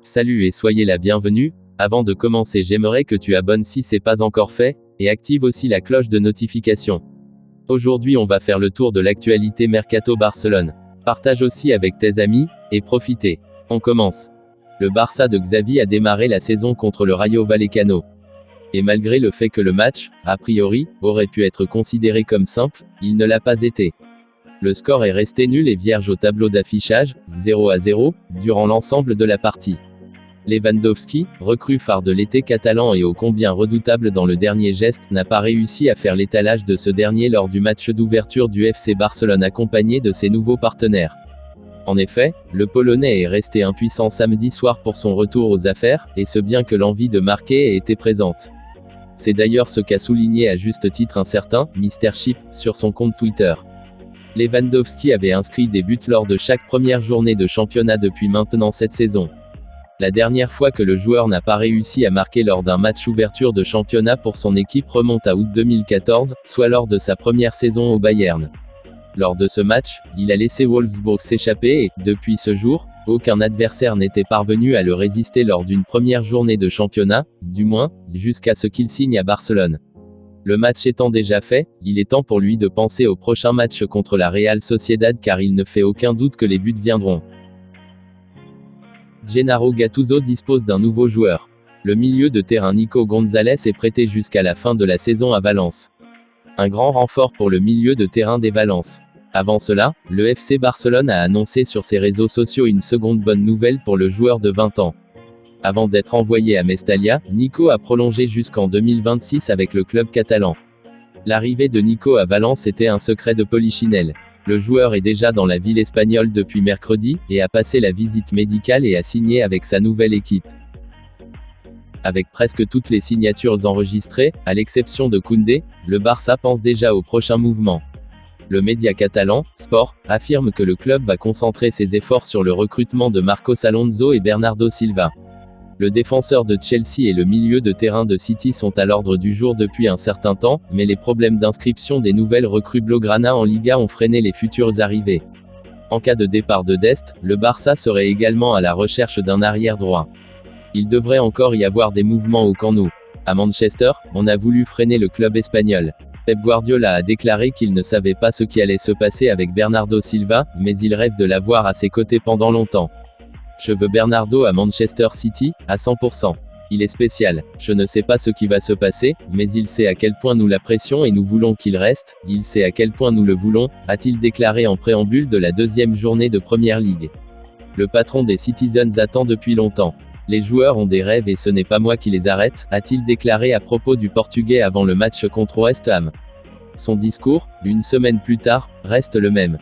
Salut et soyez la bienvenue. Avant de commencer, j'aimerais que tu abonnes si c'est pas encore fait, et active aussi la cloche de notification. Aujourd'hui on va faire le tour de l'actualité Mercato Barcelone. Partage aussi avec tes amis, et profitez. On commence. Le Barça de Xavi a démarré la saison contre le Rayo Vallecano. Et malgré le fait que le match, a priori, aurait pu être considéré comme simple, il ne l'a pas été. Le score est resté nul et vierge au tableau d'affichage, 0-0, durant l'ensemble de la partie. Lewandowski, recrue phare de l'été catalan et ô combien redoutable dans le dernier geste, n'a pas réussi à faire l'étalage de ce dernier lors du match d'ouverture du FC Barcelone accompagné de ses nouveaux partenaires. En effet, le Polonais est resté impuissant samedi soir pour son retour aux affaires, et ce bien que l'envie de marquer ait été présente. C'est d'ailleurs ce qu'a souligné à juste titre un certain Mr. Chip sur son compte Twitter. Lewandowski avait inscrit des buts lors de chaque première journée de championnat depuis maintenant cette saison. La dernière fois que le joueur n'a pas réussi à marquer lors d'un match ouverture de championnat pour son équipe remonte à août 2014, soit lors de sa première saison au Bayern. Lors de ce match, il a laissé Wolfsburg s'échapper et, depuis ce jour, aucun adversaire n'était parvenu à le résister lors d'une première journée de championnat, du moins, jusqu'à ce qu'il signe à Barcelone. Le match étant déjà fait, il est temps pour lui de penser au prochain match contre la Real Sociedad car il ne fait aucun doute que les buts viendront. Gennaro Gattuso dispose d'un nouveau joueur. Le milieu de terrain Nico Gonzalez est prêté jusqu'à la fin de la saison à Valence. Un grand renfort pour le milieu de terrain des Valence. Avant cela, le FC Barcelone a annoncé sur ses réseaux sociaux une seconde bonne nouvelle pour le joueur de 20 ans. Avant d'être envoyé à Mestalla, Nico a prolongé jusqu'en 2026 avec le club catalan. L'arrivée de Nico à Valence était un secret de Polichinelle. Le joueur est déjà dans la ville espagnole depuis mercredi, et a passé la visite médicale et a signé avec sa nouvelle équipe. Avec presque toutes les signatures enregistrées, à l'exception de Koundé, le Barça pense déjà au prochain mouvement. Le média catalan, Sport, affirme que le club va concentrer ses efforts sur le recrutement de Marcos Alonso et Bernardo Silva. Le défenseur de Chelsea et le milieu de terrain de City sont à l'ordre du jour depuis un certain temps, mais les problèmes d'inscription des nouvelles recrues Blaugrana en Liga ont freiné les futures arrivées. En cas de départ de Dest, le Barça serait également à la recherche d'un arrière droit. Il devrait encore y avoir des mouvements au Camp Nou. À Manchester, on a voulu freiner le club espagnol. Pep Guardiola a déclaré qu'il ne savait pas ce qui allait se passer avec Bernardo Silva, mais il rêve de l'avoir à ses côtés pendant longtemps. Je veux Bernardo à Manchester City, à 100%. Il est spécial. Je ne sais pas ce qui va se passer, mais il sait à quel point nous l'apprécions et nous voulons qu'il reste, il sait à quel point nous le voulons, a-t-il déclaré en préambule de la deuxième journée de Premier League. Le patron des Citizens attend depuis longtemps. Les joueurs ont des rêves et ce n'est pas moi qui les arrête, a-t-il déclaré à propos du Portugais avant le match contre West Ham. Son discours, une semaine plus tard, reste le même.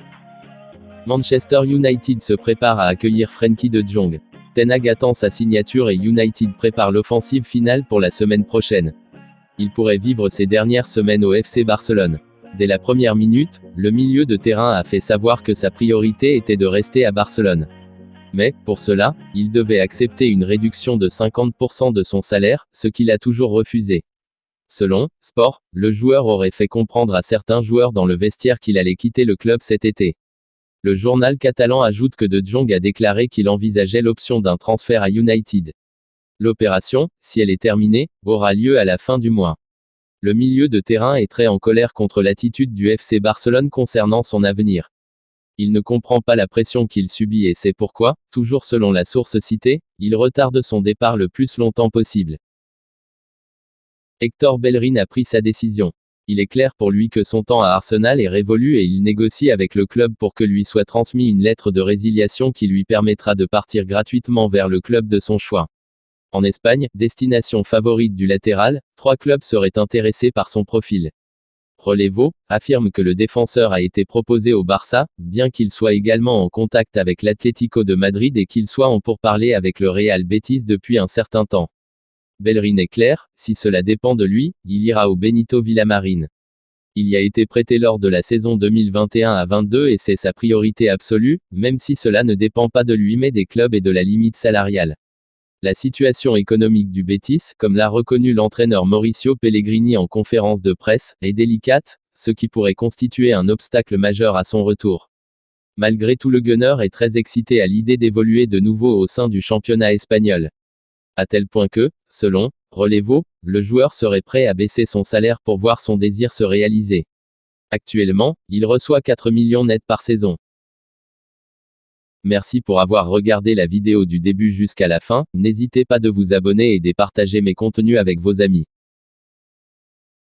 Manchester United se prépare à accueillir Frenkie de Jong. Ten Hag attend sa signature et United prépare l'offensive finale pour la semaine prochaine. Il pourrait vivre ses dernières semaines au FC Barcelone. Dès la première minute, le milieu de terrain a fait savoir que sa priorité était de rester à Barcelone. Mais, pour cela, il devait accepter une réduction de 50% de son salaire, ce qu'il a toujours refusé. Selon Sport, le joueur aurait fait comprendre à certains joueurs dans le vestiaire qu'il allait quitter le club cet été. Le journal catalan ajoute que De Jong a déclaré qu'il envisageait l'option d'un transfert à United. L'opération, si elle est terminée, aura lieu à la fin du mois. Le milieu de terrain est très en colère contre l'attitude du FC Barcelone concernant son avenir. Il ne comprend pas la pression qu'il subit et c'est pourquoi, toujours selon la source citée, il retarde son départ le plus longtemps possible. Hector Bellerin a pris sa décision. Il est clair pour lui que son temps à Arsenal est révolu et il négocie avec le club pour que lui soit transmis une lettre de résiliation qui lui permettra de partir gratuitement vers le club de son choix. En Espagne, destination favorite du latéral, 3 clubs seraient intéressés par son profil. Relevo affirme que le défenseur a été proposé au Barça, bien qu'il soit également en contact avec l'Atlético de Madrid et qu'il soit en pourparlers avec le Real Betis depuis un certain temps. Bellerin est clair, si cela dépend de lui, il ira au Benito Villamarín. Il y a été prêté lors de la saison 2021 à 22 et c'est sa priorité absolue, même si cela ne dépend pas de lui mais des clubs et de la limite salariale. La situation économique du Betis, comme l'a reconnu l'entraîneur Mauricio Pellegrini en conférence de presse, est délicate, ce qui pourrait constituer un obstacle majeur à son retour. Malgré tout, le Gunner est très excité à l'idée d'évoluer de nouveau au sein du championnat espagnol. À tel point que, selon Relevo, le joueur serait prêt à baisser son salaire pour voir son désir se réaliser. Actuellement, il reçoit 4 millions net par saison. Merci pour avoir regardé la vidéo du début jusqu'à la fin, n'hésitez pas de vous abonner et de partager mes contenus avec vos amis.